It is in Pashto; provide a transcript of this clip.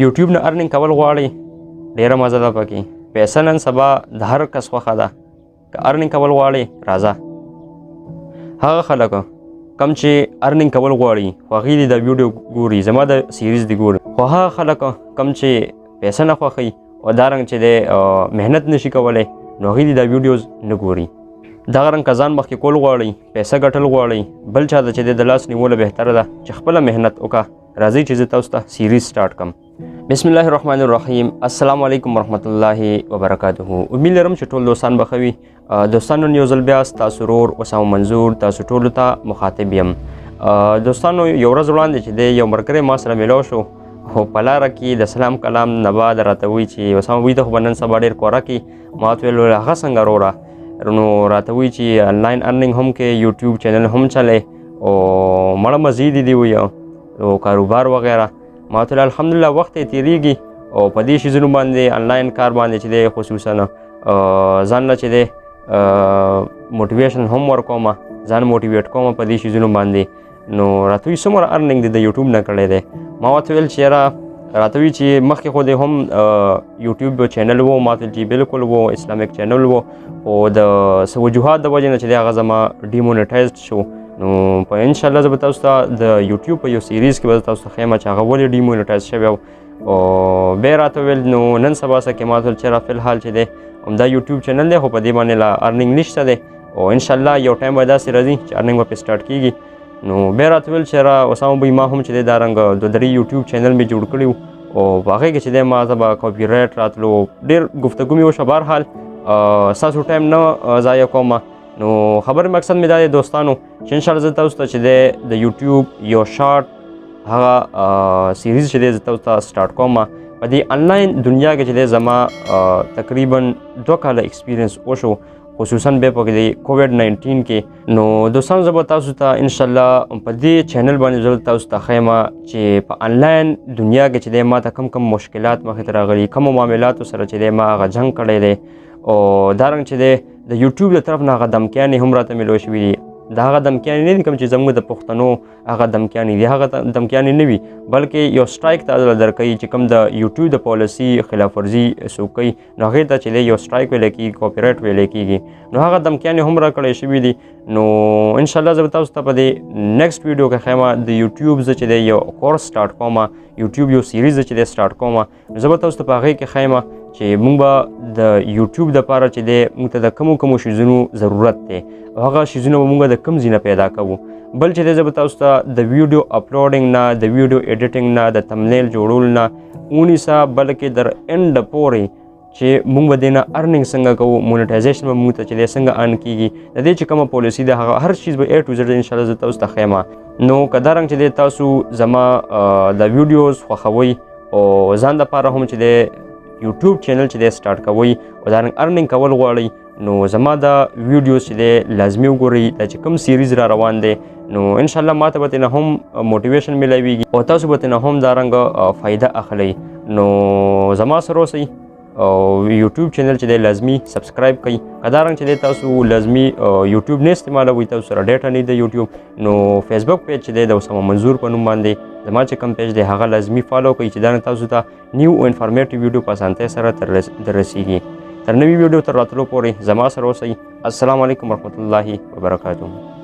یوټیوب نه ارنینګ کول غواړئ ډیره مزه ده پکې پیسه نن سبا د هر کس خوښه ده که ارنینګ کول غواړئ راځه هغه خلک کم چې ارنینګ کول غواړي خو هغوی دې د ویډیو ګوري زما د سیریز دې ګوري خو هغه خلک کم چې پیسه نه خوښوي او دارنګ چې دی محنت نشي کولی نو هغوی دې دا ویډیوز نه ګوري دغه رنګ که ځان مخکې کول غواړئ پیسه ګټل غواړئ بل چا ته چې دی د لاس نیوله بهتره ده چې خپله محنت وکړه راځئ چې زه تاسو ته سیریز سټارټ کړم بسم الله الرحمن الرحیم السلام علیکم ورحمت الله وبرکاته امید لرم چې ټول دوستان به ښه وي دوستانو نن یو ځل بیا ستاسو ورور اسامه منظور تاسو ټولو ته مخاطب یم دوستانو یو ورځ وړاندې چې دی یو ملګری ما سره میلاو شو خو په لاره کې د سلام کلام نه بعد راته وایي چې اسامه وایي ته خو به نن سبا ډېر کوره کې ما ورته ویل هغه څنګه وروره نو راته وایي چې انلاین ارنینګ هم کې یوټیوب چینل هم چلی او مړه مزید دي وایي او کاروبار وغیره ما ورته ویل الحمدلله وخت یې تېرېږي او په دې شیزونو باندې انلاین کار باندې چې دی خصوصا ځان له چې دی موټیویشن هم ورکوم ځان موټیویټ کوم په دې شیزونو باندې نو راته وایي څومره ارنینګ دی د یوټیوب نه کړی دی ما ورته ویل چې یاره راته وایي چې مخکې خو دی هم یوټیوب چینل و ما ته ویل چې بالکل و اسلامیک چینل و خو د څه وجوهات د وجې نه چې دی هغه زما ډیمونیټایزډ شو نو په انشاءالله زه به تاسو ته د یوټیوب په یو سیریز کې به تاسو ته ښیم چې هغه ولې ډیمونیټایز شوی او بیا راته ویل نو نن سبا څه کې ما ته ویل چې را فی الحال چې دی همدا یوټیوب چینل دی خو په دې باندې لا ارنینګ نشته دی او انشاءالله یو ټایم به داسې راځي چې ارنینګ به پرې سټارټ کېږي نو بیا راته ویل چې را اسامه بوی ما هم چې دی دا رنګ دوه درې یوټیوب چینل مې جوړ کړي او په هغې کې چې دی ما ته به کاپي رایټ راتلو ډېر گفتگو مې وشوه بهرحال ستاسو ټایم نه ضایع کوم نو خبر مقصد مې دا دی دوستانو چې انشاءالله زه تاسو ته چې دی د یوټیوب یو شارټ هغه سیریز چې دی زه تاسو ته سټارټ کوم په دې انلاین دنیا کې چې دی زما تقریبا 2 کاله ایکسپیرینس وشو خصوصا بیا په دې کووډ-19 کې نو دوستانو زه به تاسو ته انشاءالله په دې چینل باندې زه تاسو ته ښیم چې په انلاین دنیا کې چې دی ما ته کم مشکلات مخې ته راغلي کومو معاملاتو سره چې دی ما هغه جنګ کړی دی او دارنګ چې دی د یوټیوب له طرف نه هغه دمکیانې هم راته میلو شوي دي د هغه دمکیانې نه دي کوم چې زموږ د پښتنو هغه دمکیانې دي هغه دمکیانې نه وي بلکې یو سټرایک ته درکوي چې کوم د یوټیوب د پالیسي خلاف ورزي څوک کوي نو هغې ته چې دی یو سټرایک ویلی کېږي کاپي رایټ ویلی کېږي نو هغه دمکیانې هم راکړی شوي دي نو انشاءالله زه به تاسو ته په دې نیکسټ ویډیو کې ښیم د یوټیوب زه چې دی یو کورس سټارټ کوم یوټیوب یو سیریز چې دی سټارټ کوم نو زه به تاسو ته په هغې کې ښیم چې موږ به د یوټیوب دپاره چې دی موږ ته د کومو شیزونو ضرورت دی او هغه شیزونه به موږ د کوم ځای نه پیدا کوو بل چې دی زه به تاسو ته د ویډیو اپلوډینګ نه د ویډیو ایډیټینګ نه د تمنیل جوړولو نه ونیسه بلکې در اینډ پورې چې موږ به دې نه ارنینګ څنګه کوو مونیټایزیشن به موږ ته چې دی څنګه ارن کېږي د دې چې کومه پالیسي ده هغه هر چیز به A to Z انشاءالله زه تاسو ته ښیم نو که دا رنګ چې دی تاسو زما د ویډیوز خوښوئ او ځان دپاره هم چې دی یوټیوب چینل چې دی سټارټ کوئ او دا رنګ ارنینګ کول غواړئ نو زما دا ویډیوز چې دی لازمي وګورئ دا چې کوم سیریز را روان دی نو انشاءالله ما ته به ترې نه هم موټیویشن میلاویږي او تاسو به ترې نه هم دا رنګ فایده اخلئ نو زما سره اوسئ او یوټیوب چینل چې دی لازمي سبسکرایب کړئ که دا رنګ چې دی تاسو لازمي یوټیوب نه استعمالوئ تاسو سره ډیټا نه د یوټیوب نو فیسبوک پیج چې دی د اسامه منظور په نوم باندې زما چې کوم پیج دی هغه لازمي فالو کړئ چې دا نه تاسو ته نیو او انفارمیټیو ویډیو په اسانتۍ سره در رسیږي تر نوي ویډیو تر راتلو پورې زما سره اوسئ السلام علیکم ورحمت الله وبرکاته